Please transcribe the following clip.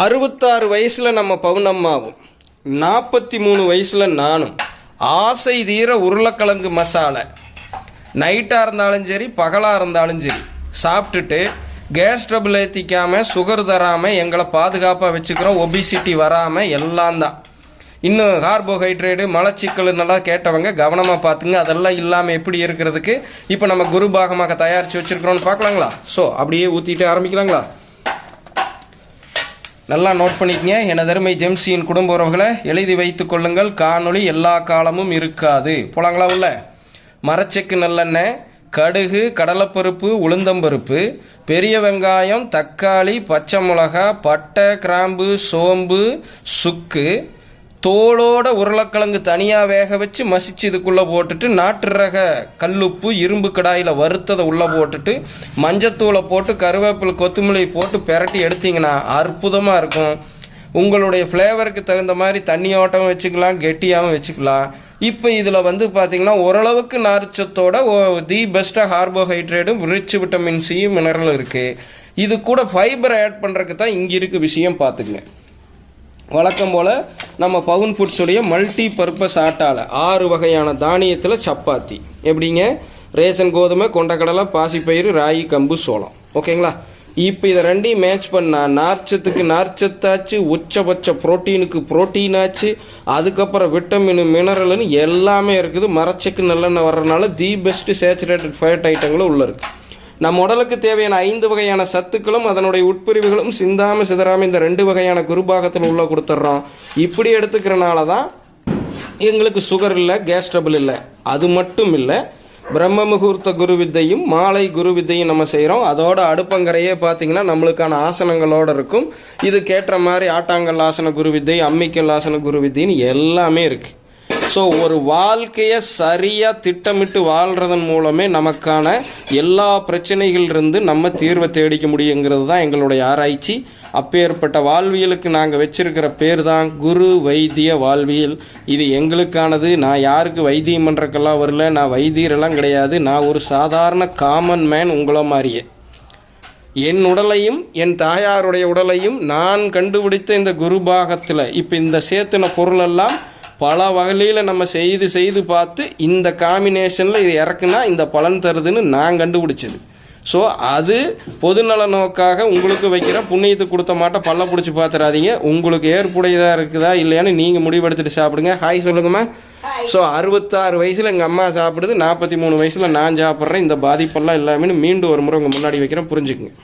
66 வயசில் நம்ம பவுனம்மாவும் 43 வயசில் நானும் ஆசை தீர உருளைக்கிழங்கு மசாலா நைட்டாக இருந்தாலும் சரி பகலாக இருந்தாலும் சரி சாப்பிட்டுட்டு கேஸ் ட்ரபிள் ஏற்றிக்காமல் சுகர் தராமல் எங்களை பாதுகாப்பாக வச்சுக்கிறோம். ஒபிசிட்டி வராமல் எல்லாம் தான். இன்னும் கார்போஹைட்ரேட்டு மலச்சிக்கல் நல்லா கேட்டவங்க கவனமாக பார்த்துங்க. அதெல்லாம் இல்லாமல் எப்படி இருக்கிறதுக்கு இப்போ நம்ம குரு பாகமாக தயாரித்து வச்சுருக்கிறோன்னு பார்க்கலாங்களா? ஸோ அப்படியே ஊற்றிட்டு ஆரம்பிக்கலாங்களா? நல்லா நோட் பண்ணிக்கங்க. எனதருமை ஜெம்சியின் குடும்ப உறவுகளை எழுதி வைத்து கொள்ளுங்கள். காணொளி எல்லா காலமும் இருக்காது. போலாங்களா? உள்ள மரச்செக்கு நல்லெண்ணெய், கடுகு, கடலைப்பருப்பு, உளுந்தம்பருப்பு, பெரிய வெங்காயம், தக்காளி, பச்சை மிளகா, பட்டை, கிராம்பு, சோம்பு, சுக்கு, தோலோட உருளைக்கிழங்கு தனியாக வேக வச்சு மசிச்சு இதுக்குள்ளே போட்டுட்டு நாட்டு ரக கல்லுப்பு இரும்பு கடாயில் வறுத்ததை உள்ளே போட்டுட்டு மஞ்சத்தூளை போட்டு கருவேப்பிலை கொத்தமல்லி போட்டு பெரட்டி எடுத்திங்கன்னா அற்புதமாக இருக்கும். உங்களுடைய ஃப்ளேவருக்கு தகுந்த மாதிரி தண்ணியோட்டமும் வச்சுக்கலாம், கெட்டியாகவும் வச்சுக்கலாம். இப்போ இதில் பார்த்திங்கன்னா ஓரளவுக்கு நார்ச்சத்தோட தி பெஸ்ட்டாக கார்போஹைட்ரேட்டும் ரிச் விட்டமின் சியும் மினரலும் இருக்குது. இது கூட ஃபைபர் ஆட் பண்ணுறதுக்கு தான் இங்கே இருக்குது விஷயம். பார்த்துக்குங்க. வழக்கம் போல் நம்ம பவுன் ஃபுட்ஸுடைய மல்டி பர்பஸ் ஆட்டால் 6 வகையான தானியத்தில் சப்பாத்தி எப்படிங்க? ரேஷன் கோதுமை, கொண்டக்கடலை, பாசிப்பயிறு, ராகி, கம்பு, சோளம். ஓகேங்களா? இப்போ இதை ரெண்டையும் மேட்ச் பண்ணால் நார்ச்சத்துக்கு நார்ச்சத்தாச்சு, உச்சபட்ச ப்ரோட்டீனுக்கு ப்ரோட்டீனாச்சு, அதுக்கப்புறம் விட்டமின் மினரல்னு எல்லாமே இருக்குது. மரச்செக்கு நல்லெண்ணெய் வர்றதுனால தி பெஸ்ட்டு சேச்சுரேட்டட் ஃபேட் ஐட்டங்களும் உள்ளே இருக்குது. நம்ம உடலுக்கு தேவையான 5 வகையான சத்துக்களும் அதனுடைய உட்பிரிவுகளும் சிந்தாமல் சிதறாமல் இந்த 2 வகையான குருபாகத்தில் உள்ள கொடுத்துட்றோம். இப்படி எடுத்துக்கிறனால தான் எங்களுக்கு சுகர் இல்லை, கேஸ் ட்ரபிள் இல்லை. அது மட்டும் இல்லை, பிரம்ம முகூர்த்த குரு வித்தையும் மாலை குரு வித்தையும் நம்ம செய்கிறோம். அதோட அடுப்பங்கரையே பார்த்திங்கன்னா நம்மளுக்கான ஆசனங்களோடு இருக்கும். இதுக்கேற்ற மாதிரி ஆட்டாங்கல் ஆசன குரு வித்தை, அம்மிக்கல் ஆசன குரு வித்தைன்னு எல்லாமே இருக்குது. ஸோ ஒரு வாழ்க்கையை சரியாக திட்டமிட்டு வாழ்கிறதன் மூலமே நமக்கான எல்லா பிரச்சனைகளிலிருந்து நம்ம தீர்வை தேடிக்க முடியுங்கிறது தான் எங்களுடைய ஆராய்ச்சி. அப்பேற்பட்ட வாழ்வியலுக்கு நாங்கள் வச்சிருக்கிற பேர் தான் குரு வைத்திய வாழ்வியல். இது எங்களுக்கானது. நான் யாருக்கு வைத்தியம் பண்ணுறக்கெல்லாம் வரல. நான் வைத்தியரெல்லாம் கிடையாது. நான் ஒரு சாதாரண காமன் மேன், உங்களை மாதிரியே. என் உடலையும் என் தாயாருடைய உடலையும் நான் கண்டுபிடித்த இந்த குரு பாகத்தில் இப்போ இந்த சேர்த்துன பொருளெல்லாம் பல வகையில் நம்ம செய்து பார்த்து இந்த காம்பினேஷனில் இது இறக்குனா இந்த பலன் தருதுன்னு நான் கண்டுபிடிச்சது. ஸோ அது பொதுநல நோக்காக உங்களுக்கு வைக்கிற புண்ணியத்துக்கு கொடுத்த மாட்டை பல்ல பிடிச்சி பார்த்துடாதீங்க. உங்களுக்கு ஏற்புடையதாக இருக்குதா இல்லையான்னு நீங்கள் முடிவெடுத்துட்டு சாப்பிடுங்க. ஹாய் சொல்லுங்கம்மா. ஸோ 66 வயசில் எங்கள் அம்மா சாப்பிடுது, 43 வயசில் நான் சாப்பிட்றேன். இந்த பாதிப்பெல்லாம் எல்லாமே மீண்டும் ஒரு முறை உங்கள் முன்னாடி வைக்கிறேன், புரிஞ்சுக்குங்க.